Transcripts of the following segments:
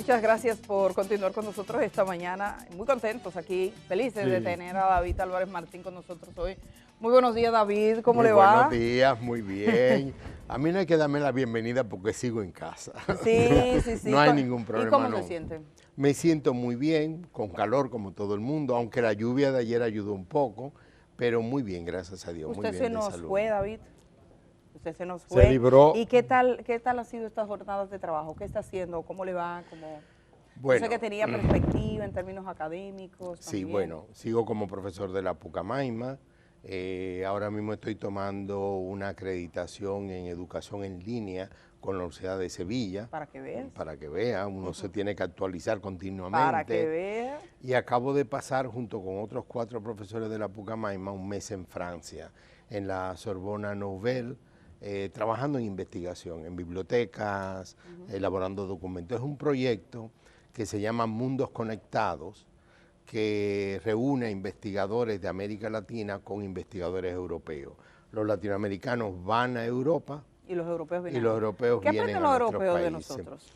Muchas gracias por continuar con nosotros esta mañana. Muy contentos aquí, felices de tener a David Álvarez Martín con nosotros hoy. Muy buenos días, David, ¿cómo le va? Buenos días, muy bien. A mí no hay que darme la bienvenida porque sigo en casa. Sí, sí, sí. No hay ningún problema. ¿Y cómo no. se siente? Me siento muy bien, con calor como todo el mundo, aunque la lluvia de ayer ayudó un poco, pero muy bien, gracias a Dios. Muy Usted bien se de nos salud. fue, David. Usted se nos fue. Se libró. ¿Y qué tal han sido estas jornadas de trabajo? ¿Qué está haciendo? ¿Cómo le va? Bueno, Yo sé que tenía perspectiva en términos académicos. Sí, también. bueno, sigo como profesor de la Pucamaima. Ahora mismo estoy tomando una acreditación en educación en línea con la Universidad de Sevilla. Para que veas. Para que vea, uno se tiene que actualizar continuamente. Para que vea. Y acabo de pasar junto con otros 4 profesores de la Pucamaima un mes en Francia, en la Sorbona Nouvelle, trabajando en investigación, en bibliotecas, elaborando documentos. Es un proyecto que se llama Mundos Conectados, que reúne investigadores de América Latina con investigadores europeos. Los latinoamericanos van a Europa Y los europeos vienen. y los europeos ¿Qué vienen aprenden a los nuestros europeos de países. nosotros?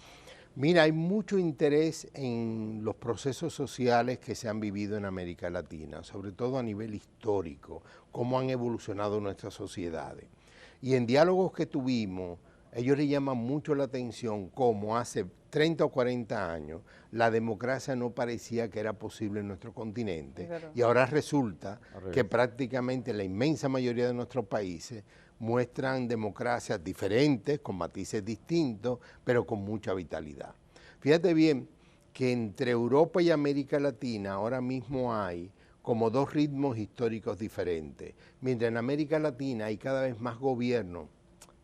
Mira, hay mucho interés en los procesos sociales que se han vivido en América Latina, sobre todo a nivel histórico, cómo han evolucionado nuestras sociedades. Y en diálogos que tuvimos, ellos les llaman mucho la atención cómo hace 30 o 40 años la democracia no parecía que era posible en nuestro continente. Y ahora resulta que prácticamente la inmensa mayoría de nuestros países muestran democracias diferentes, con matices distintos, pero con mucha vitalidad. Fíjate bien que entre Europa y América Latina ahora mismo hay como 2 ritmos históricos diferentes, mientras en América Latina hay cada vez más gobiernos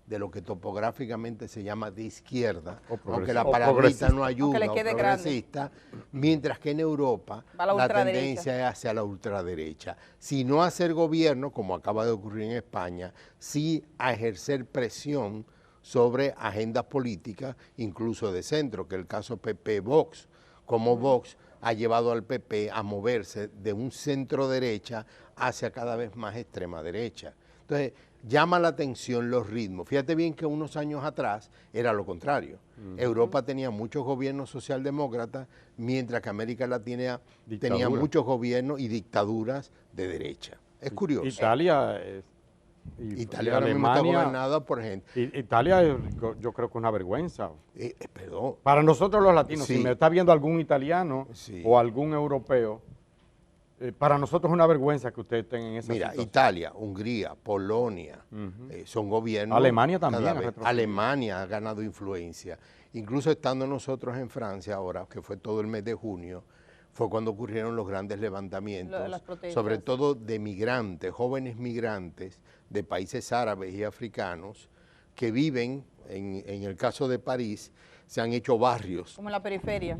de lo que topográficamente se llama de izquierda, aunque la palabrita no ayuda, o progresista, mientras que en Europa la tendencia es hacia la ultraderecha. Si no hacer gobierno, como acaba de ocurrir en España, sí a ejercer presión sobre agendas políticas, incluso de centro, que es el caso PP-Vox, como Vox ha llevado al PP a moverse de un centro derecha hacia cada vez más extrema derecha. Entonces, llama la atención los ritmos. Fíjate bien que unos años atrás era lo contrario. Europa tenía muchos gobiernos socialdemócratas, mientras que América Latina tenía muchos gobiernos y dictaduras de derecha. Es curioso. Italia Italia ahora mismo está gobernada por gente. Italia yo creo que es una vergüenza. Perdón. Para nosotros los latinos, Sí. si me está viendo algún italiano o algún europeo, para nosotros es una vergüenza que ustedes estén en esa situación. Mira, Italia, Hungría, Polonia, son gobiernos... Alemania también. Alemania ha ganado influencia. Incluso estando nosotros en Francia ahora, que fue todo el mes de junio, fue cuando ocurrieron los grandes levantamientos, sobre todo de migrantes, jóvenes migrantes de países árabes y africanos que viven, en el caso de París, se han hecho barrios. Como en la periferia.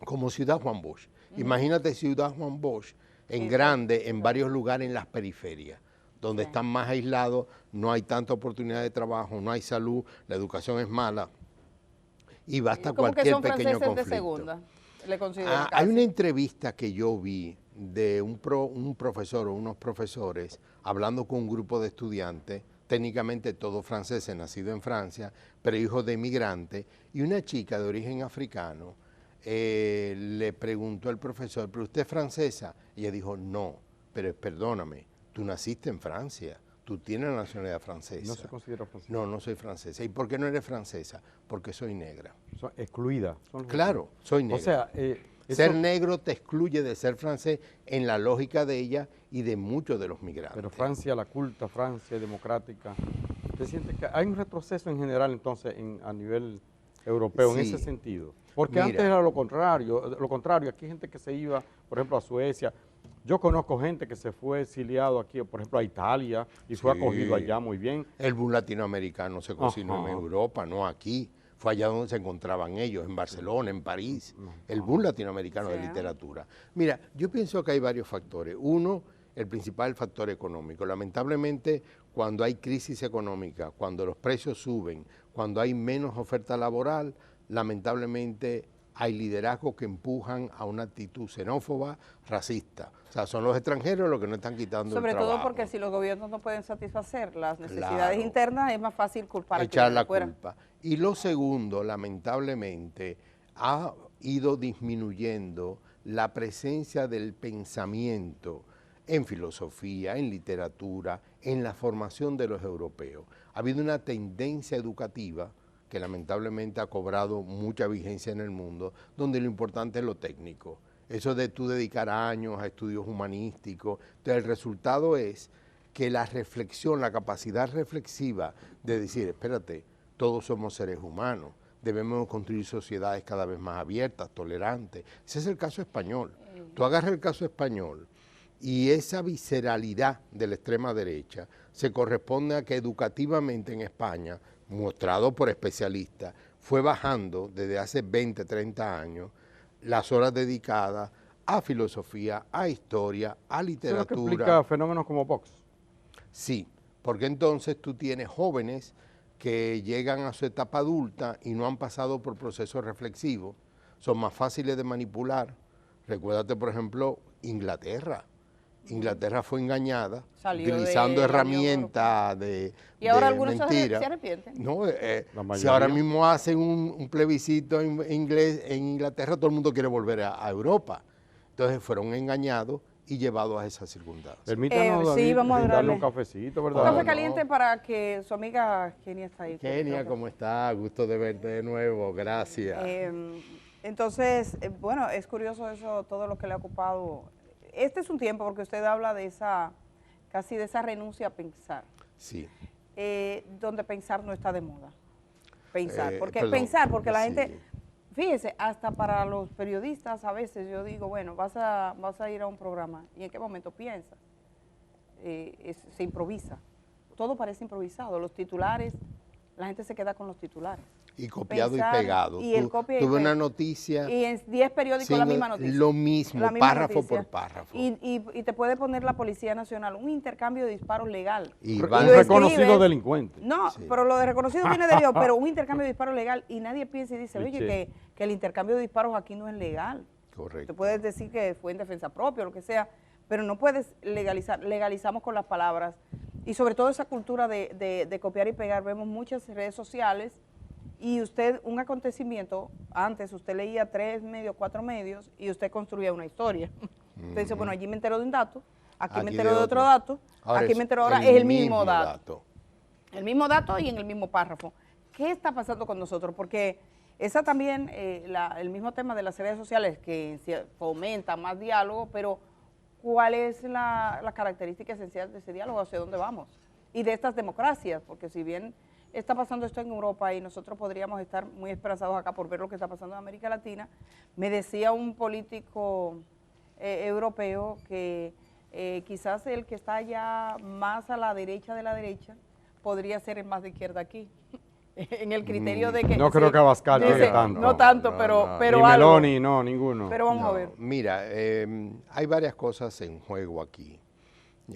Como Ciudad Juan Bosch. Imagínate Ciudad Juan Bosch en grande, en varios lugares en las periferias, donde están más aislados, no hay tanta oportunidad de trabajo, no hay salud, la educación es mala y basta cualquier pequeño conflicto. De segunda, le hay una entrevista que yo vi de un profesor o unos profesores hablando con un grupo de estudiantes, técnicamente todos franceses, nacidos en Francia, pero hijos de inmigrantes, y una chica de origen africano le preguntó al profesor, ¿pero usted es francesa? Y ella dijo, no, pero perdóname, tú naciste en Francia, tú tienes la nacionalidad francesa. No se considera francesa. No, no soy francesa. ¿Y por qué no eres francesa? Porque soy negra. Son excluidas. Claro, soy negra. O sea, ser negro te excluye de ser francés en la lógica de ella y de muchos de los migrantes. Pero Francia, la culta, Francia democrática, ¿usted siente que hay un retroceso en general entonces a nivel europeo en ese sentido? Porque antes era lo contrario, aquí hay gente que se iba, por ejemplo, a Suecia. Yo conozco gente que se fue exiliado aquí, por ejemplo, a Italia, y fue acogido allá muy bien. El boom latinoamericano se cocinó en Europa, no aquí. Fue allá donde se encontraban ellos, en Barcelona, en París. El boom latinoamericano de literatura. Mira, yo pienso que hay varios factores. Uno, el principal factor económico. Lamentablemente, cuando hay crisis económica, cuando los precios suben, cuando hay menos oferta laboral, lamentablemente hay liderazgos que empujan a una actitud xenófoba, racista. O sea, son los extranjeros los que no están quitando el trabajo. Sobre todo porque si los gobiernos no pueden satisfacer las necesidades internas, es más fácil culpar echar la culpa. Y lo segundo, lamentablemente, ha ido disminuyendo la presencia del pensamiento en filosofía, en literatura, en la formación de los europeos. Ha habido una tendencia educativa que lamentablemente ha cobrado mucha vigencia en el mundo, donde lo importante es lo técnico. Eso de tú dedicar años a estudios humanísticos. Entonces el resultado es que la reflexión, la capacidad reflexiva de decir, espérate, todos somos seres humanos, debemos construir sociedades cada vez más abiertas, tolerantes. Ese es el caso español. Tú agarras el caso español y esa visceralidad de la extrema derecha se corresponde a que educativamente en España, mostrado por especialistas, fue bajando desde hace 20, 30 años las horas dedicadas a filosofía, a historia, a literatura. ¿Eso es lo que explica fenómenos como Vox? Sí, porque entonces tú tienes jóvenes que llegan a su etapa adulta y no han pasado por procesos reflexivos, son más fáciles de manipular. Recuérdate, por ejemplo, Inglaterra. Inglaterra fue engañada utilizando herramientas de y ahora algunos mentira. se arrepienten. No, si ahora mismo hacen un plebiscito en Inglaterra, todo el mundo quiere volver a Europa. Entonces fueron engañados y llevados a esas circunstancias. Permítanos, David, sí, vamos a darle un cafecito, ¿verdad? Un café caliente para que su amiga Kenia está ahí. Kenia, ¿cómo está? Gusto de verte de nuevo, gracias. Entonces, bueno, es curioso eso, todo lo que le ha ocupado. Este es un tiempo, porque usted habla de casi de esa renuncia a pensar. Sí. Donde pensar no está de moda. Pensar, porque sí. La gente, fíjese, hasta para los periodistas a veces yo digo, bueno, vas a ir a un programa, ¿y en qué momento piensas? Se improvisa, todo parece improvisado, los titulares, la gente se queda con los titulares. Y copiado y pegado. Tuve una noticia. Y en 10 periódicos la misma noticia. Lo mismo, párrafo por párrafo. Y te puede poner la Policía Nacional un intercambio de disparos legal. Y un reconocido delincuente. No, sí. Pero lo de reconocido viene de Dios, pero un intercambio de disparos legal y nadie piensa y dice, oye, que el intercambio de disparos aquí no es legal. Correcto. Te puedes decir que fue en defensa propia o lo que sea, pero no puedes legalizar. Legalizamos con las palabras. Y sobre todo esa cultura de copiar y pegar. Vemos muchas redes sociales. Y usted, un acontecimiento, antes usted leía 3 medios, 4 medios y usted construía una historia. Usted dice, bueno, allí me entero de un dato, aquí me entero de otro dato, ahora aquí me entero ahora, es el mismo dato. El mismo dato y en el mismo párrafo. ¿Qué está pasando con nosotros? Porque esa también, el mismo tema de las redes sociales que fomenta más diálogo, pero ¿cuál es la característica esencial de ese diálogo? ¿Hacia dónde vamos? Y de estas democracias, porque si bien está pasando esto en Europa y nosotros podríamos estar muy esperanzados acá por ver lo que está pasando en América Latina. Me decía un político europeo que quizás el que está ya más a la derecha de la derecha podría ser el más de izquierda aquí. En el criterio de que... No creo que Abascal llegue tanto. No tanto, pero ni algo. Meloni, no, ninguno. Pero vamos a ver. Mira, hay varias cosas en juego aquí.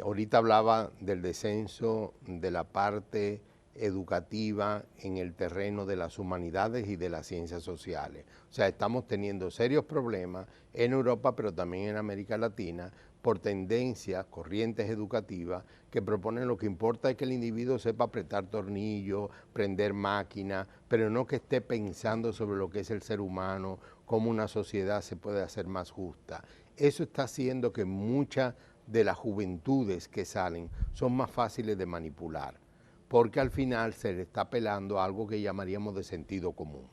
Ahorita hablaba del descenso de la parte educativa en el terreno de las humanidades y de las ciencias sociales. O sea, estamos teniendo serios problemas en Europa, pero también en América Latina, por tendencias, corrientes educativas que proponen lo que importa es que el individuo sepa apretar tornillos, prender máquinas, pero no que esté pensando sobre lo que es el ser humano, cómo una sociedad se puede hacer más justa. Eso está haciendo que muchas de las juventudes que salen son más fáciles de manipular, porque al final se le está apelando a algo que llamaríamos de sentido común.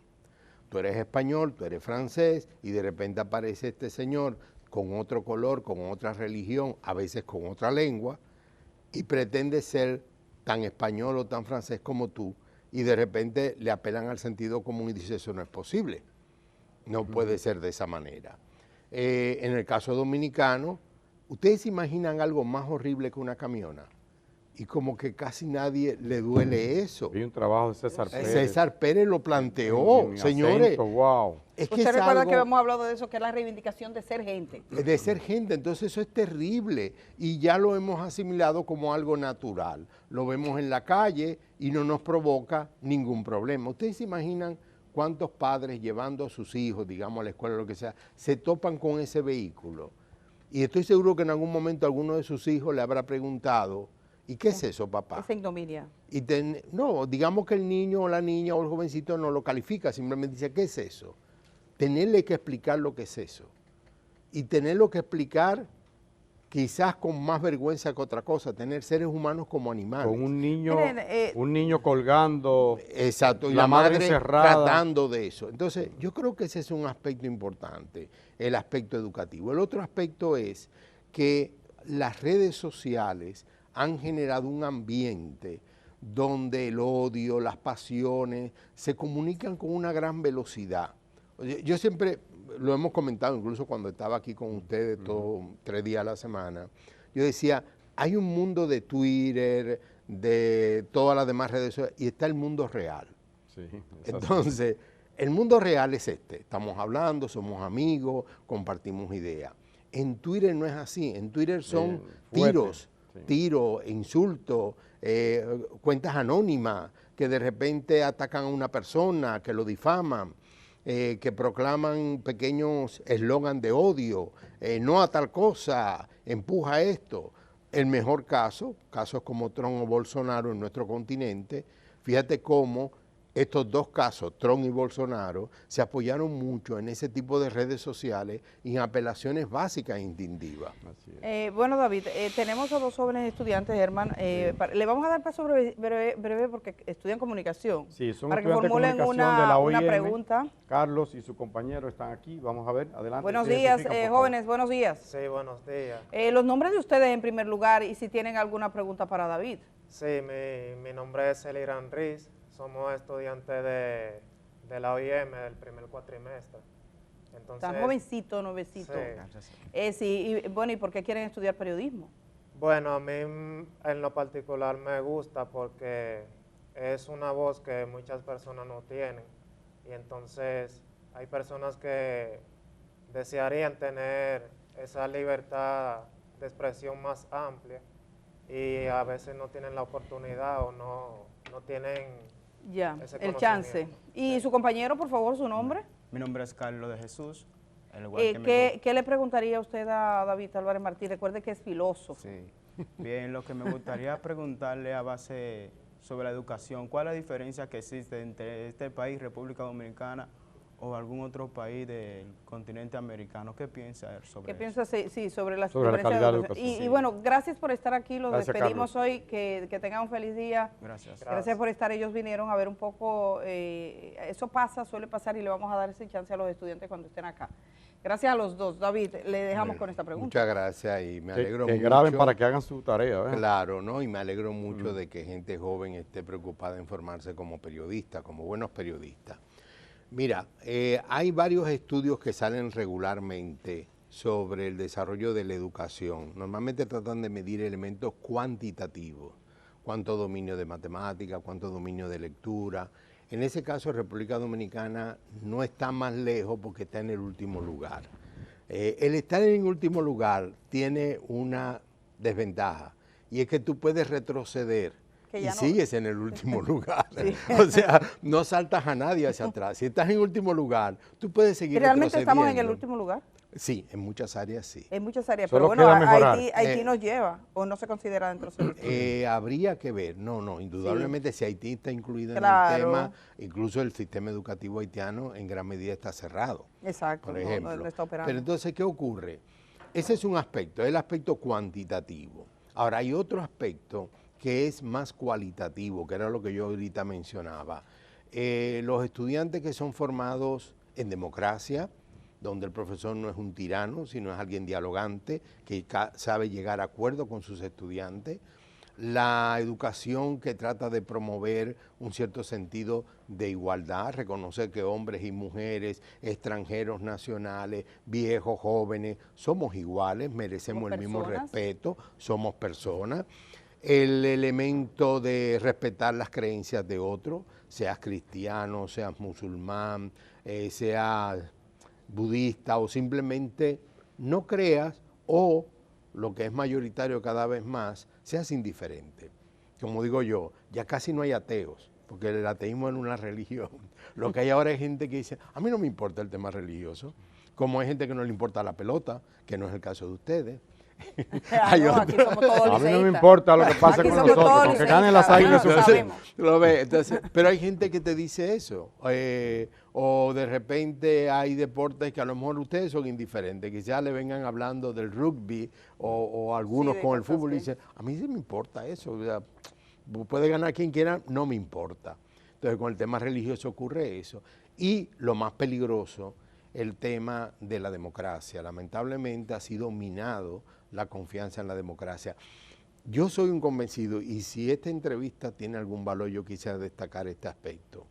Tú eres español, tú eres francés, y de repente aparece este señor con otro color, con otra religión, a veces con otra lengua, y pretende ser tan español o tan francés como tú, y de repente le apelan al sentido común y dice, eso no es posible, no puede ser de esa manera. En el caso dominicano, ¿ustedes se imaginan algo más horrible que una camiona? Y como que casi nadie le duele eso. Vi un trabajo de César Pérez. César Pérez lo planteó, señores. Wow. Es que usted recuerda que hemos hablado de eso, que es la reivindicación de ser gente. De ser gente, entonces eso es terrible y ya lo hemos asimilado como algo natural. Lo vemos en la calle y no nos provoca ningún problema. ¿Ustedes se imaginan cuántos padres llevando a sus hijos, digamos a la escuela o lo que sea, se topan con ese vehículo? Y estoy seguro que en algún momento alguno de sus hijos le habrá preguntado, ¿y qué es eso, papá? Esa ignominia. No, digamos que el niño o la niña o el jovencito no lo califica, simplemente dice, ¿qué es eso? tenerle que explicar lo que es eso. Y tenerlo que explicar quizás con más vergüenza que otra cosa, tener seres humanos como animales. Con un niño, Miren, un niño colgando. Exacto, y la madre madre encerrada. tratando de eso. Entonces, yo creo que ese es un aspecto importante, el aspecto educativo. El otro aspecto es que las redes sociales han generado un ambiente donde el odio, las pasiones, se comunican con una gran velocidad. Yo siempre, lo hemos comentado incluso cuando estaba aquí con ustedes todos 3 días a la semana, yo decía, hay un mundo de Twitter, de todas las demás redes sociales, y está el mundo real. Sí, Entonces, el mundo real es este, estamos hablando, somos amigos, compartimos ideas. En Twitter no es así, en Twitter son tiros, insultos, cuentas anónimas que de repente atacan a una persona, que lo difaman, que proclaman pequeños eslogan de odio, no a tal cosa, empuja esto. El mejor caso, casos como Trump o Bolsonaro en nuestro continente, fíjate cómo estos dos casos, Trump y Bolsonaro, se apoyaron mucho en ese tipo de redes sociales y en apelaciones básicas e instintivas. Bueno, David, tenemos a 2 jóvenes estudiantes, Germán. Le vamos a dar paso breve porque estudian comunicación. Sí, son para que estudiantes de formulen comunicación de la OIM. una pregunta. Carlos y su compañero están aquí. Vamos a ver, adelante. Buenos días, jóvenes, buenos días. Sí, buenos días. Los nombres de ustedes en primer lugar y si tienen alguna pregunta para David. Sí, mi nombre es Eliran Riz. Somos estudiantes de la OIM del primer cuatrimestre. Entonces, Tan jovencito, nuevecito. Sí, y bueno, ¿y por qué quieren estudiar periodismo? Bueno, a mí en lo particular me gusta porque es una voz que muchas personas no tienen. Y entonces hay personas que desearían tener esa libertad de expresión más amplia y a veces no tienen la oportunidad o no tienen el chance. ¿Y su compañero, por favor, su nombre? Mi nombre es Carlos de Jesús. ¿Qué le preguntaría usted a David Álvarez Martí? Recuerde que es filósofo. Sí. Bien, lo que me gustaría preguntarle a base sobre la educación, ¿cuál es la diferencia que existe entre este país, República Dominicana, o algún otro país del continente americano? ¿Qué piensa sobre eso? ¿Qué piensa, sí, sobre la calidad de educación? Y bueno, gracias por estar aquí, los Gracias, despedimos Carlos. hoy, que tengan un feliz día. Gracias. Gracias por estar, ellos vinieron a ver un poco, eso pasa, suele pasar y le vamos a dar ese chance a los estudiantes cuando estén acá. Gracias a los dos. David, le dejamos con esta pregunta. Muchas gracias y me alegro mucho. Que graben para que hagan su tarea. Claro, ¿no? Y me alegro mucho de que gente joven esté preocupada en formarse como periodista, como buenos periodistas. Mira, hay varios estudios que salen regularmente sobre el desarrollo de la educación. Normalmente tratan de medir elementos cuantitativos, cuánto dominio de matemática, cuánto dominio de lectura. En ese caso, República Dominicana no está más lejos porque está en el último lugar. El estar en el último lugar tiene una desventaja y es que tú puedes retroceder y sigues en el último lugar. Sí. O sea, no saltas a nadie hacia atrás. Si estás en último lugar, tú puedes seguir ¿Realmente retrocediendo. estamos en el último lugar? Sí, en muchas áreas sí. En muchas áreas, Solo pero bueno, mejorar. Haití nos lleva, o no se considera dentro de habría que ver, indudablemente si Haití está incluido en el tema, incluso el sistema educativo haitiano en gran medida está cerrado. Exacto, por ejemplo. no está operando. Pero entonces, ¿qué ocurre? Ese es un aspecto, el aspecto cuantitativo. Ahora, hay otro aspecto que es más cualitativo, que era lo que yo ahorita mencionaba. Los estudiantes que son formados en democracia, donde el profesor no es un tirano, sino es alguien dialogante, que sabe llegar a acuerdo con sus estudiantes. La educación que trata de promover un cierto sentido de igualdad, reconocer que hombres y mujeres, extranjeros, nacionales, viejos, jóvenes, somos iguales, merecemos el mismo respeto, somos personas. El elemento de respetar las creencias de otro, seas cristiano, seas musulmán, seas budista o simplemente no creas o, lo que es mayoritario cada vez más, seas indiferente. Como digo yo, ya casi no hay ateos, porque el ateísmo es una religión. Lo que hay ahora es gente que dice, a mí no me importa el tema religioso, como hay gente que no le importa la pelota, que no es el caso de ustedes. Hay no, otro. aquí somos todos A mí no me liceístas. importa lo que pase Aquí con somos todos nosotros, aunque ganen las liceístas. águilas. Bueno, suficiente. sabemos. Lo ves, entonces, pero hay gente que te dice eso. O de repente hay deportes que a lo mejor ustedes son indiferentes, quizás le vengan hablando del rugby o algunos Sí, de con el cosas fútbol y así. dicen, a mí sí me importa eso, o sea, puede ganar quien quiera, no me importa. Entonces con el tema religioso ocurre eso. Y lo más peligroso, el tema de la democracia. Lamentablemente ha sido minado la confianza en la democracia. Yo soy un convencido, y si esta entrevista tiene algún valor, yo quisiera destacar este aspecto.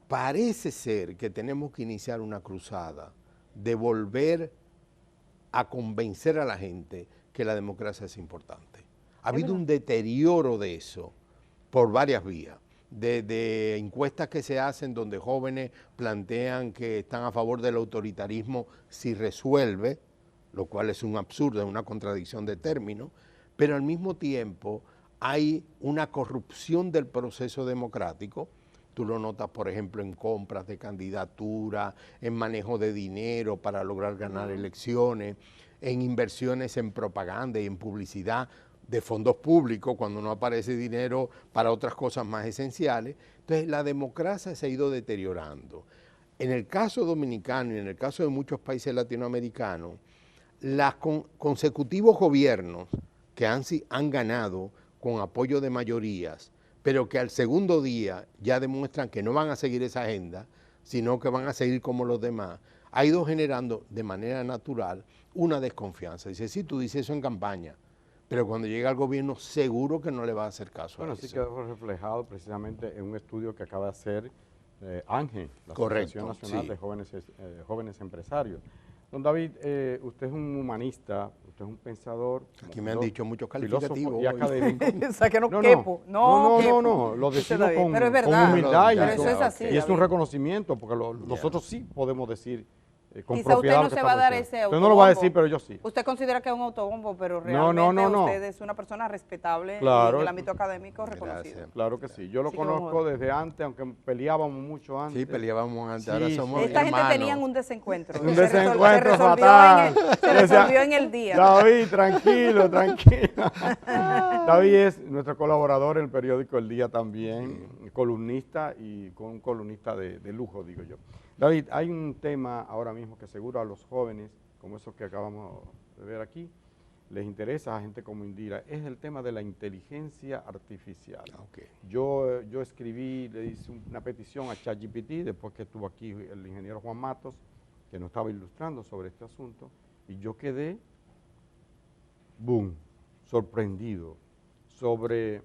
Parece ser que tenemos que iniciar una cruzada de volver a convencer a la gente que la democracia es importante. Ha habido un deterioro de eso por varias vías. De encuestas que se hacen donde jóvenes plantean que están a favor del autoritarismo si resuelve, lo cual es un absurdo, es una contradicción de términos, pero al mismo tiempo hay una corrupción del proceso democrático. Tú lo notas, por ejemplo, en compras de candidatura, en manejo de dinero para lograr ganar elecciones, en inversiones en propaganda y en publicidad de fondos públicos, cuando no aparece dinero para otras cosas más esenciales. Entonces, la democracia se ha ido deteriorando. En el caso dominicano y en el caso de muchos países latinoamericanos, los consecutivos gobiernos que han ganado con apoyo de mayorías, pero que al segundo día ya demuestran que no van a seguir esa agenda, sino que van a seguir como los demás, ha ido generando de manera natural una desconfianza. Dice, sí, tú dices eso en campaña, pero cuando llega al gobierno seguro que no le va a hacer caso a eso. Sí quedó reflejado precisamente en un estudio que acaba de hacer ANGE, la Correcto, Asociación Nacional sí. de Jóvenes Empresarios. Don David, usted es un humanista, usted es un pensador. Aquí me han dicho muchos filósofo calificativos y hoy. académico. O sea, que no No, quepo. No, lo Dice decimos David, con, pero es con verdad. humildad. Pero eso es así, Y es un David. reconocimiento, porque nosotros sí podemos decir con Quizá usted propiedad no lo que se va a estamos dar diciendo. ese Usted no lo va a decir, autobombo. pero yo sí. Usted considera que es un autobombo, pero No, realmente no. usted es una persona respetable Claro. en el ámbito académico reconocido. Gracias. Claro que sí. Yo lo Así que conozco vamos a desde antes, aunque peleábamos mucho antes. Sí, peleábamos antes, Sí, ahora somos sí. Esta gente hermanos. tenían un desencuentro. Un Se desencuentro resolvió fatal. se resolvió en el día. David, tranquilo, tranquilo. David es nuestro colaborador en el periódico El Día también, columnista y con un columnista de lujo, digo yo. David, hay un tema ahora mismo que seguro a los jóvenes, como esos que acabamos de ver aquí, les interesa a gente como Indira, es el tema de la inteligencia artificial. Okay. Yo escribí, le hice una petición a ChatGPT, después que estuvo aquí el ingeniero Juan Matos, que nos estaba ilustrando sobre este asunto, y yo quedé, boom, sorprendido sobre,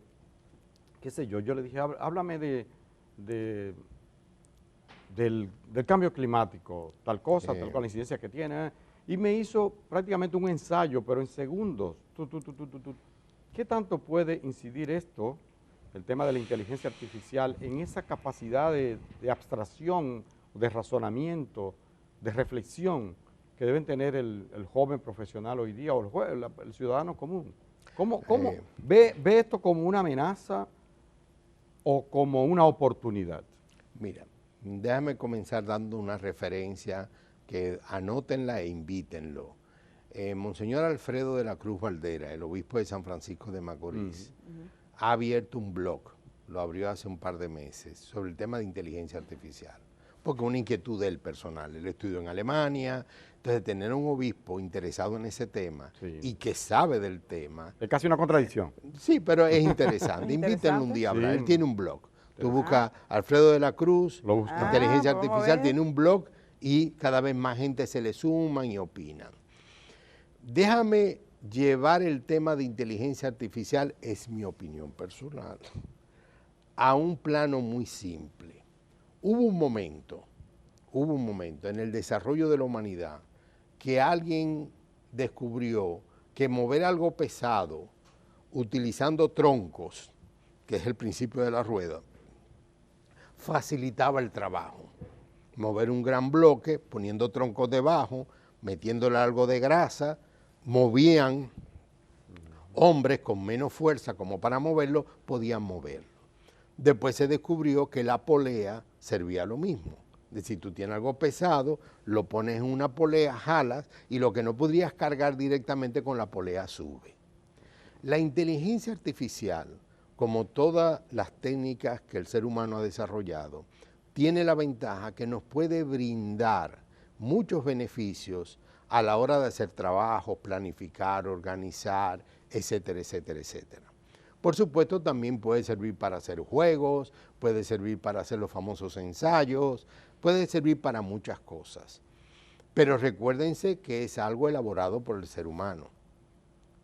qué sé yo le dije, háblame del cambio climático, tal cosa, tal cual, la incidencia que tiene, y me hizo prácticamente un ensayo, pero en segundos. ¿Qué tanto puede incidir esto, el tema de la inteligencia artificial, en esa capacidad de abstracción, de razonamiento, de reflexión que deben tener el joven profesional hoy día o el ciudadano común? ¿Cómo ve esto como una amenaza o como una oportunidad? Mira, déjame comenzar dando una referencia que anótenla e invítenlo. Monseñor Alfredo de la Cruz Valdera, el obispo de San Francisco de Macorís, ha abierto un blog, lo abrió hace un par de meses, sobre el tema de inteligencia artificial, porque es una inquietud del personal. Él estudió en Alemania, entonces tener un obispo interesado en ese tema y que sabe del tema. Es casi una contradicción. Sí, pero es interesante. Invítenlo un día a hablar. Sí. Él tiene un blog. Tú buscas Alfredo de la Cruz, Lo busca. inteligencia vamos a artificial, ver. tiene un blog y cada vez más gente se le suman y opinan. Déjame llevar el tema de inteligencia artificial, es mi opinión personal, a un plano muy simple. Hubo un momento en el desarrollo de la humanidad que alguien descubrió que mover algo pesado utilizando troncos, que es el principio de la rueda, facilitaba el trabajo. Mover un gran bloque, poniendo troncos debajo, metiéndole algo de grasa, movían hombres con menos fuerza como para moverlo, podían moverlo. Después se descubrió que la polea servía lo mismo. Es decir, tú tienes algo pesado, lo pones en una polea, jalas, y lo que no podrías cargar directamente con la polea sube. La inteligencia artificial, como todas las técnicas que el ser humano ha desarrollado, tiene la ventaja que nos puede brindar muchos beneficios a la hora de hacer trabajos, planificar, organizar, etcétera, etcétera, etcétera. Por supuesto, también puede servir para hacer juegos, puede servir para hacer los famosos ensayos, puede servir para muchas cosas. Pero recuérdense que es algo elaborado por el ser humano.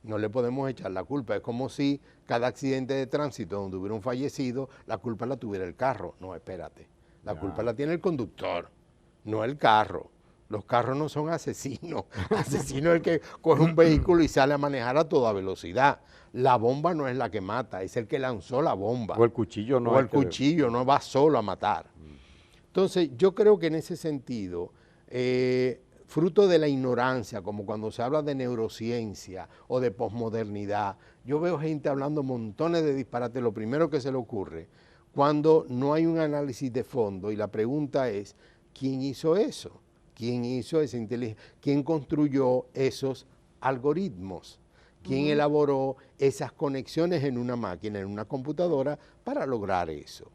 No le podemos echar la culpa. Es como si cada accidente de tránsito donde hubiera un fallecido, la culpa la tuviera el carro. No, espérate. La culpa la tiene el conductor, no el carro. Los carros no son asesinos. Asesino es el que coge un vehículo y sale a manejar a toda velocidad. La bomba no es la que mata, es el que lanzó la bomba. O el cuchillo no. O el cuchillo no va solo a matar. Entonces, yo creo que en ese sentido, fruto de la ignorancia, como cuando se habla de neurociencia o de posmodernidad, yo veo gente hablando montones de disparates. Lo primero que se le ocurre, cuando no hay un análisis de fondo, y la pregunta es, ¿quién hizo eso? ¿Quién hizo esa inteligencia? ¿Quién construyó esos algoritmos? ¿Quién elaboró esas conexiones en una máquina, en una computadora, para lograr eso?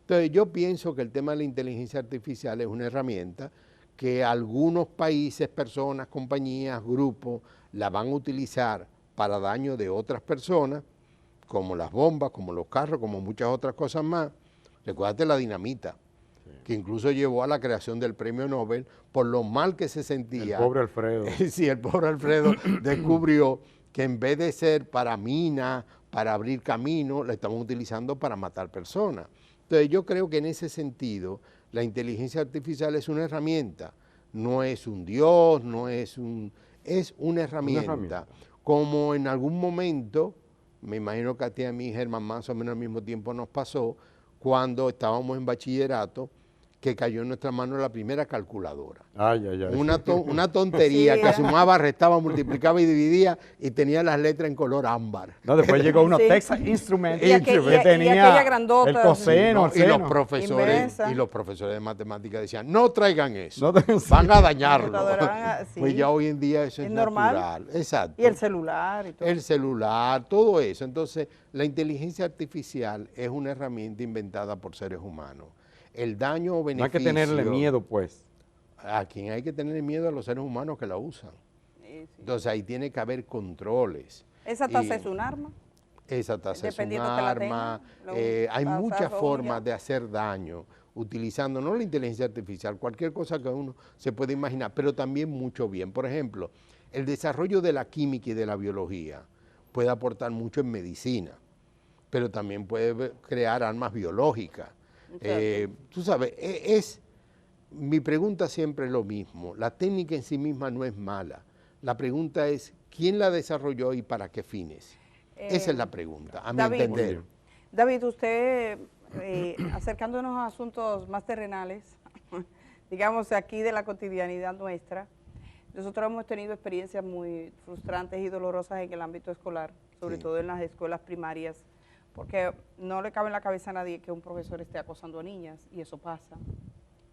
Entonces, yo pienso que el tema de la inteligencia artificial es una herramienta que algunos países, personas, compañías, grupos, la van a utilizar para daño de otras personas, como las bombas, como los carros, como muchas otras cosas más. Recuérdate la dinamita, que incluso llevó a la creación del premio Nobel por lo mal que se sentía. El pobre Alfredo. Sí, el pobre Alfredo descubrió que en vez de ser para minas, para abrir camino, la estamos utilizando para matar personas. Entonces yo creo que en ese sentido la inteligencia artificial es una herramienta, no es un dios, no es un... es una herramienta. Como en algún momento, me imagino que a ti y a mí, Germán, más o menos al mismo tiempo nos pasó, cuando estábamos en bachillerato, que cayó en nuestra mano la primera calculadora. Ay, ay, ay. Una tontería, Sí, que sumaba, restaba, multiplicaba y dividía y tenía las letras en color ámbar. No, después llegó uno Sí. Texas Instruments Y tenía aquella grandota, el coseno, Y el los seno. Inmensa. profesores de matemáticas decían, no traigan eso, No, van a dañarlo. Computadora van a- sí. Pues ya hoy en día eso es normal. natural. Exacto. Y el celular y todo. El celular, todo eso. Entonces, la inteligencia artificial es una herramienta inventada por seres humanos. El daño o no beneficio... hay que tenerle miedo, pues. A quien hay que tener miedo a los seres humanos que la usan. Sí, sí. Entonces, ahí tiene que haber controles. Esa tasa es un arma. Esa tasa es un Dependiendo que la arma. tenga, Hay tasa muchas o formas ya. de hacer daño utilizando no la inteligencia artificial, cualquier cosa que uno se puede imaginar, pero también mucho bien. Por ejemplo, el desarrollo de la química y de la biología puede aportar mucho en medicina, pero también puede crear armas biológicas. Tú sabes, mi pregunta siempre es lo mismo. La técnica en sí misma no es mala. La pregunta es, ¿quién la desarrolló y para qué fines? Esa es la pregunta, a mi David, entender. David, usted, acercándonos a asuntos más terrenales, digamos aquí de la cotidianidad nuestra, nosotros hemos tenido experiencias muy frustrantes y dolorosas en el ámbito escolar, sobre todo en las escuelas primarias, porque no le cabe en la cabeza a nadie que un profesor esté acosando a niñas, y eso pasa,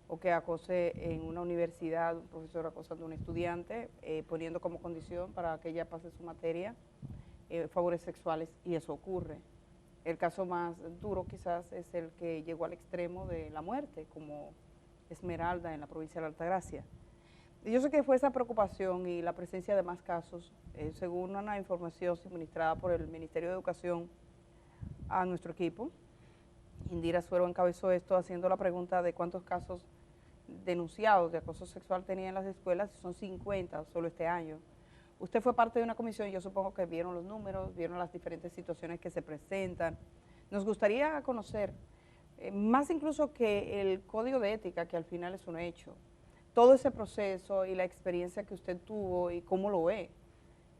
o que acose en una universidad, un profesor acosando a un estudiante, poniendo como condición para que ella pase su materia, favores sexuales, y eso ocurre. El caso más duro quizás es el que llegó al extremo de la muerte, como Esmeralda en la provincia de la Altagracia. Y yo sé que fue esa preocupación y la presencia de más casos, según una información suministrada por el Ministerio de Educación a nuestro equipo. Indira Suero encabezó esto haciendo la pregunta de cuántos casos denunciados de acoso sexual tenía en las escuelas, son 50 solo este año. Usted fue parte de una comisión, yo supongo que vieron los números, vieron las diferentes situaciones que se presentan. Nos gustaría conocer, más incluso que el código de ética, que al final es un hecho, todo ese proceso y la experiencia que usted tuvo y cómo lo ve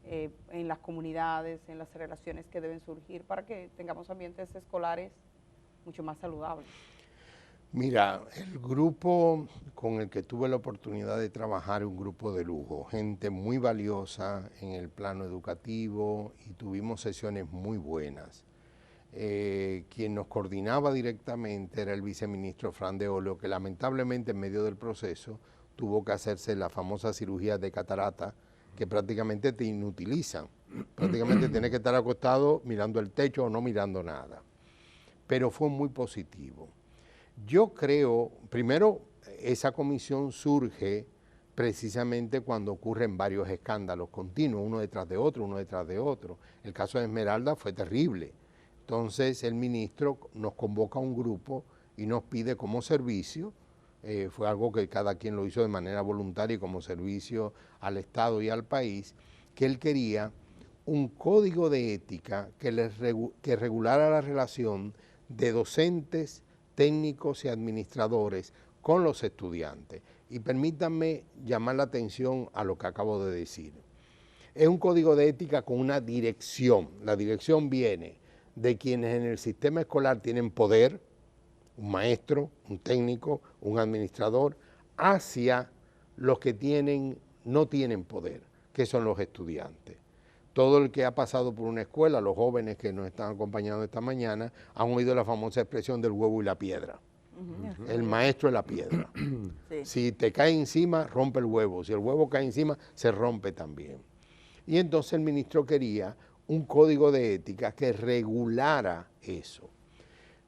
en las comunidades, en las relaciones que deben surgir para que tengamos ambientes escolares mucho más saludables. Mira, el grupo con el que tuve la oportunidad de trabajar es un grupo de lujo, gente muy valiosa en el plano educativo y tuvimos sesiones muy buenas. quien nos coordinaba directamente era el viceministro Fran de Olio, que lamentablemente en medio del proceso tuvo que hacerse la famosa cirugía de catarata, que prácticamente te inutilizan. Prácticamente tienes que estar acostado mirando el techo o no mirando nada. Pero fue muy positivo. Yo creo, primero, esa comisión surge precisamente cuando ocurren varios escándalos continuos, uno detrás de otro, uno detrás de otro. El caso de Esmeralda fue terrible. Entonces el ministro nos convoca a un grupo y nos pide como servicio, fue algo que cada quien lo hizo de manera voluntaria y como servicio al Estado y al país, que él quería un código de ética que regulara la relación de docentes, técnicos y administradores con los estudiantes. Y permítanme llamar la atención a lo que acabo de decir. Es un código de ética con una dirección. La dirección viene de quienes en el sistema escolar tienen poder, un maestro, un técnico, un administrador, hacia los que no tienen poder, que son los estudiantes. Todo el que ha pasado por una escuela, los jóvenes que nos están acompañando esta mañana, han oído la famosa expresión del huevo y la piedra. El maestro es la piedra. Sí. Si te cae encima, rompe el huevo. Si el huevo cae encima, se rompe también. Y entonces el ministro quería un código de ética que regulara eso.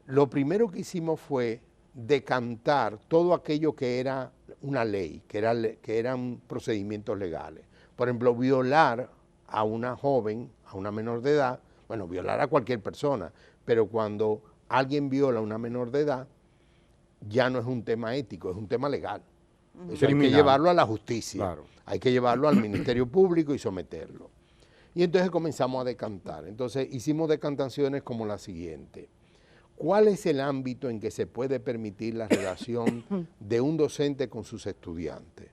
Lo primero que hicimos fue decantar todo aquello que era una ley, que eran procedimientos legales. Por ejemplo, violar a una joven, a una menor de edad, bueno, violar a cualquier persona, pero cuando alguien viola a una menor de edad, ya no es un tema ético, es un tema legal. Eso hay que llevarlo a la justicia, claro. Hay que llevarlo al Ministerio Público y someterlo. Y entonces comenzamos a decantar. Entonces hicimos decantaciones como la siguiente. ¿Cuál es el ámbito en que se puede permitir la relación de un docente con sus estudiantes?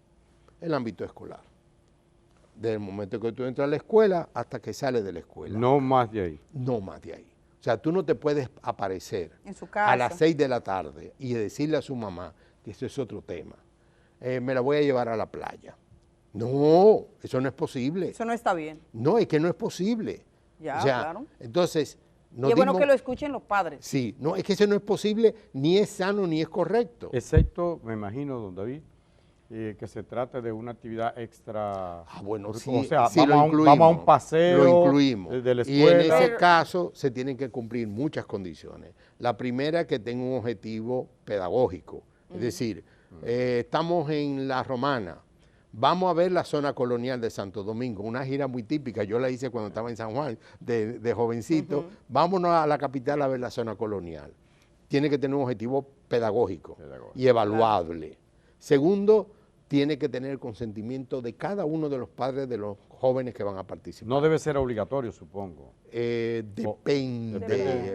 El ámbito escolar. Desde el momento que tú entras a la escuela hasta que sales de la escuela. No más de ahí. No más de ahí. O sea, tú no te puedes aparecer en su casa a las 6 de la tarde y decirle a su mamá que eso es otro tema. Me la voy a llevar a la playa. No, eso no es posible. Eso no está bien. No, es que no es posible. Ya, o sea, claro. Entonces, y es bueno que lo escuchen los padres. Sí, no, es que eso no es posible, ni es sano, ni es correcto. Excepto, me imagino, don David, que se trate de una actividad extra. Bueno, sí, o sea, sí vamos a un paseo lo incluimos. De la escuela. Y en ese caso se tienen que cumplir muchas condiciones. La primera, que tenga un objetivo pedagógico. Es decir, estamos en La Romana, vamos a ver la zona colonial de Santo Domingo, una gira muy típica, yo la hice cuando estaba en San Juan, de jovencito, vámonos a la capital a ver la zona colonial. Tiene que tener un objetivo pedagógico. Y evaluable. Claro. Segundo, tiene que tener el consentimiento de cada uno de los padres de los jóvenes que van a participar. No debe ser obligatorio, supongo. Depende,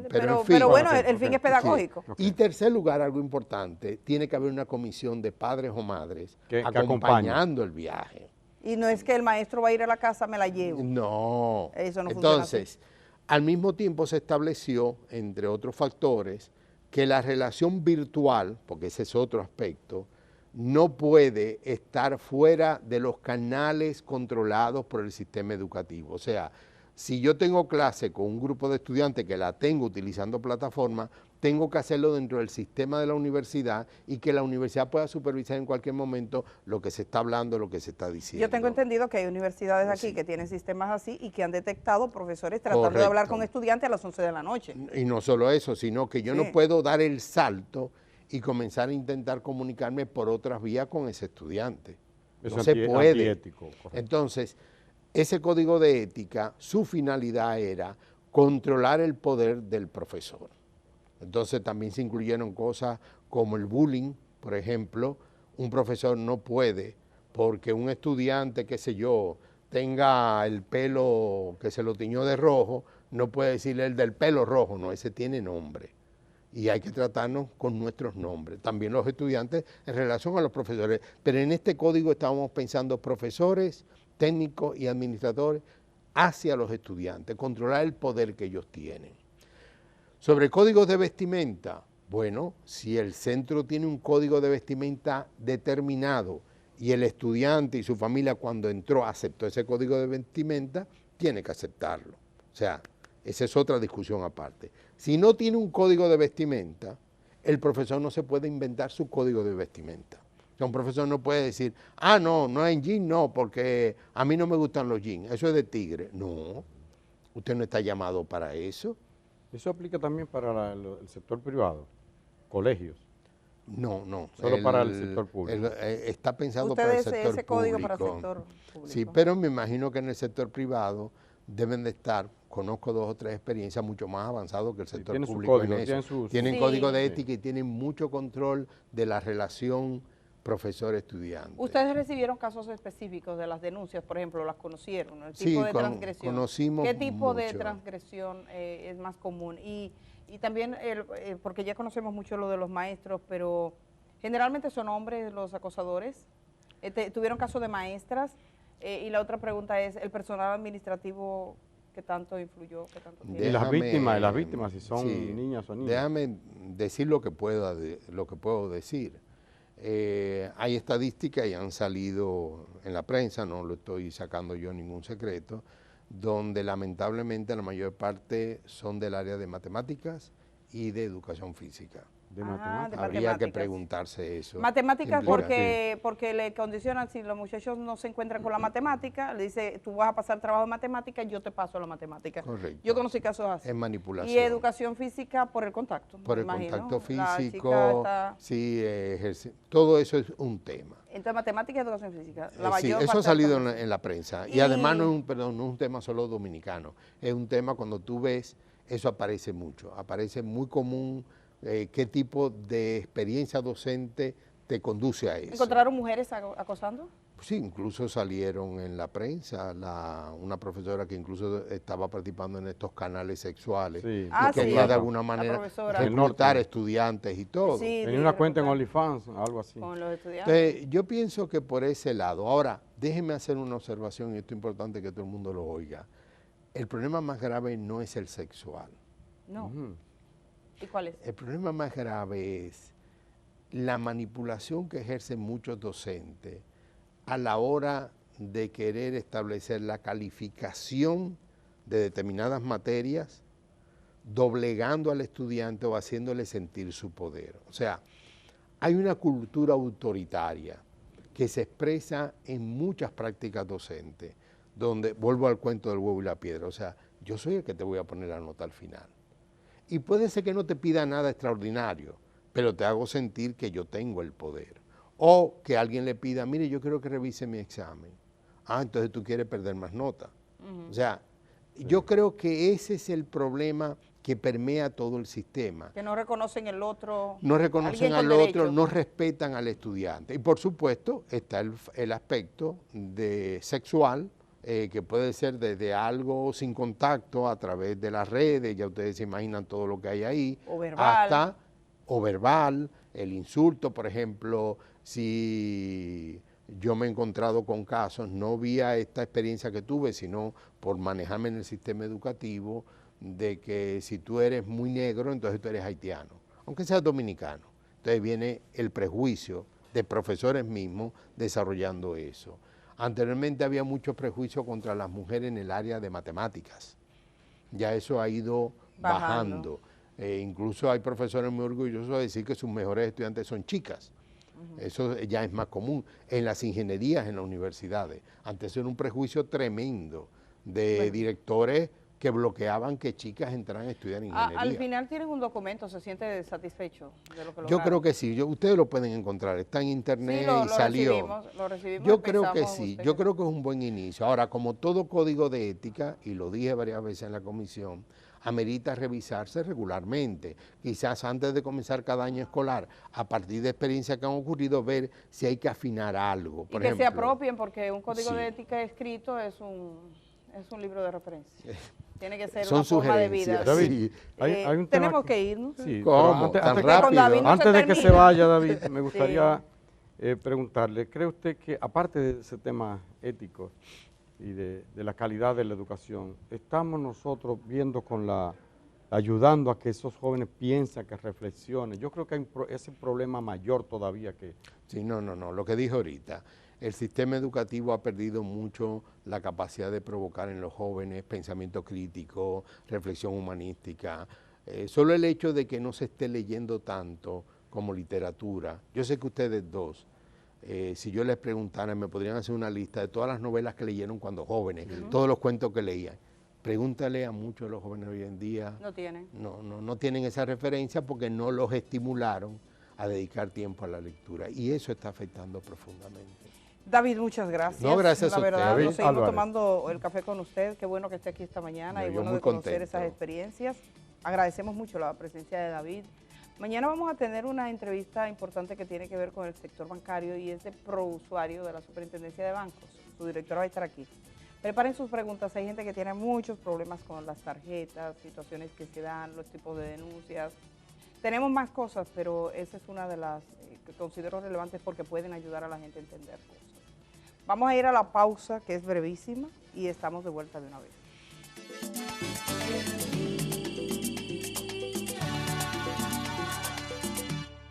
pero en fin. Pero bueno, el fin es pedagógico. Sí. Okay. Y tercer lugar, algo importante, tiene que haber una comisión de padres o madres que acompañando el viaje. Y no es que el maestro va a ir a la casa, me la llevo. No. Eso no Entonces, funciona así. Al mismo tiempo se estableció, entre otros factores, que la relación virtual, porque ese es otro aspecto, no puede estar fuera de los canales controlados por el sistema educativo. O sea, si yo tengo clase con un grupo de estudiantes que la tengo utilizando plataforma, tengo que hacerlo dentro del sistema de la universidad y que la universidad pueda supervisar en cualquier momento lo que se está hablando, lo que se está diciendo. Yo tengo entendido que hay universidades aquí que tienen sistemas así y que han detectado profesores tratando de hablar con estudiantes a las 11 de la noche. Y no solo eso, sino que yo no puedo dar el salto y comenzar a intentar comunicarme por otras vías con ese estudiante. Eso no se puede. Antiético, entonces, ese código de ética, su finalidad era controlar el poder del profesor. Entonces también se incluyeron cosas como el bullying, por ejemplo. Un profesor no puede, porque un estudiante, qué sé yo, tenga el pelo que se lo tiñó de rojo, no puede decirle el del pelo rojo, no, ese tiene nombre. Y hay que tratarnos con nuestros nombres. También los estudiantes en relación a los profesores. Pero en este código estábamos pensando profesores, técnicos y administradores hacia los estudiantes, controlar el poder que ellos tienen. Sobre códigos de vestimenta, bueno, si el centro tiene un código de vestimenta determinado y el estudiante y su familia cuando entró aceptó ese código de vestimenta, tiene que aceptarlo. O sea, esa es otra discusión aparte. Si no tiene un código de vestimenta, el profesor no se puede inventar su código de vestimenta. O sea, un profesor no puede decir, no hay jean, no, porque a mí no me gustan los jeans, eso es de tigre. No, usted no está llamado para eso. Eso aplica también para el sector privado, colegios. No. Solo para el sector público. Está pensado para el sector público. Ese código para el sector público. Sí, pero me imagino que en el sector privado deben de estar, conozco 2 o 3 experiencias mucho más avanzadas que el sector público en eso. Tienen código de ética y tienen mucho control de la relación profesor-estudiante. ¿Ustedes recibieron casos específicos de las denuncias, por ejemplo, las conocieron? ¿El tipo de transgresión? Conocimos ¿Qué tipo de mucho. transgresión es más común? Y también, porque ya conocemos mucho lo de los maestros, pero generalmente son hombres los acosadores. ¿Tuvieron casos de maestras? Y la otra pregunta es, ¿el personal administrativo qué tanto influyó? ¿Qué tanto tiene? Y las víctimas, si son niñas o niños. Déjame decir lo que puedo decir. Hay estadísticas y han salido en la prensa, no lo estoy sacando yo ningún secreto, donde lamentablemente la mayor parte son del área de matemáticas y de educación física. De matemáticas. Habría que preguntarse eso. Matemáticas porque le condicionan, si los muchachos no se encuentran con la matemática, le dice, tú vas a pasar trabajo de matemática, yo te paso la matemática. Correcto. Yo conocí casos así. Es manipulación. Y educación física por el contacto. Por el imagino. contacto La físico, chica está... todo eso es un tema. Entre matemática y educación física. Sí, eso ha salido en la prensa. Y además no es un tema solo dominicano, es un tema cuando tú ves, eso aparece mucho, aparece muy común. ¿Qué tipo de experiencia docente te conduce a eso? ¿Encontraron mujeres acosando? Sí, incluso salieron en la prensa, una profesora que incluso estaba participando en estos canales sexuales, Sí. que quería de alguna manera reclutar estudiantes y todo. Sí, Tenía una cuenta en OnlyFans, algo así. Con los estudiantes. Entonces, yo pienso que por ese lado. Ahora, déjeme hacer una observación, y esto es importante que todo el mundo lo oiga. El problema más grave no es el sexual. No. ¿Y cuál es? El problema más grave es la manipulación que ejercen muchos docentes a la hora de querer establecer la calificación de determinadas materias, doblegando al estudiante o haciéndole sentir su poder. O sea, hay una cultura autoritaria que se expresa en muchas prácticas docentes, donde, vuelvo al cuento del huevo y la piedra, o sea, yo soy el que te voy a poner la nota al final. Y puede ser que no te pida nada extraordinario, pero te hago sentir que yo tengo el poder. O que alguien le pida, mire, yo quiero que revise mi examen. Entonces tú quieres perder más nota. O sea, yo creo que ese es el problema que permea todo el sistema. Que no reconocen el otro. No reconocen al otro, no respetan al estudiante. Y por supuesto está el aspecto sexual, que puede ser desde algo sin contacto a través de las redes, ya ustedes se imaginan todo lo que hay ahí, o verbal. o verbal, el insulto, por ejemplo, si yo me he encontrado con casos, no vía esta experiencia que tuve, sino por manejarme en el sistema educativo, de que si tú eres muy negro, entonces tú eres haitiano, aunque seas dominicano. Entonces viene el prejuicio de profesores mismos desarrollando eso. Anteriormente había mucho prejuicio contra las mujeres en el área de matemáticas. Ya eso ha ido bajando. Incluso hay profesores muy orgullosos de decir que sus mejores estudiantes son chicas. Eso ya es más común. En las ingenierías, en las universidades. Antes era un prejuicio tremendo de directores que bloqueaban que chicas entraran a estudiar ingeniería. Al final tienen un documento, ¿se siente satisfecho de lo que lograron? Yo creo que sí, ustedes lo pueden encontrar, está en internet y salió. Lo recibimos, yo creo que sí, yo creo que es un buen inicio. Ahora, como todo código de ética, y lo dije varias veces en la comisión, amerita revisarse regularmente, quizás antes de comenzar cada año escolar, a partir de experiencias que han ocurrido, ver si hay que afinar algo. Por ejemplo, se apropien, porque un código de ética escrito es un libro de referencia. Tiene que ser una forma de vida. David, sí. hay un tema tenemos que irnos. Sí, ¿cómo? ¿Tan rápido? Antes de que se vaya, David, me gustaría preguntarle, ¿cree usted que, aparte de ese tema ético y de la calidad de la educación, estamos nosotros viendo ayudando a que esos jóvenes piensen, que reflexionen? Yo creo que hay ese problema mayor todavía que... Sí, no, lo que dije ahorita. El sistema educativo ha perdido mucho la capacidad de provocar en los jóvenes pensamiento crítico, reflexión humanística. Solo el hecho de que no se esté leyendo tanto como literatura. Yo sé que ustedes dos, si yo les preguntara, me podrían hacer una lista de todas las novelas que leyeron cuando jóvenes, todos los cuentos que leían. Pregúntale a muchos de los jóvenes hoy en día. No tienen. No tienen esa referencia porque no los estimularon a dedicar tiempo a la lectura. Y eso está afectando profundamente. David, muchas gracias. No, gracias la a usted. verdad, David nos seguimos Álvarez. tomando el café con usted. Qué bueno que esté aquí esta mañana y Yo bueno muy de conocer contento. esas experiencias. Agradecemos mucho la presencia de David. Mañana vamos a tener una entrevista importante que tiene que ver con el sector bancario y es de prousuario de la Superintendencia de Bancos. Su directora va a estar aquí. Preparen sus preguntas. Hay gente que tiene muchos problemas con las tarjetas, situaciones que se dan, los tipos de denuncias. Tenemos más cosas, pero esa es una de las que considero relevantes porque pueden ayudar a la gente a entender cosas. Vamos a ir a la pausa, que es brevísima, y estamos de vuelta de una vez.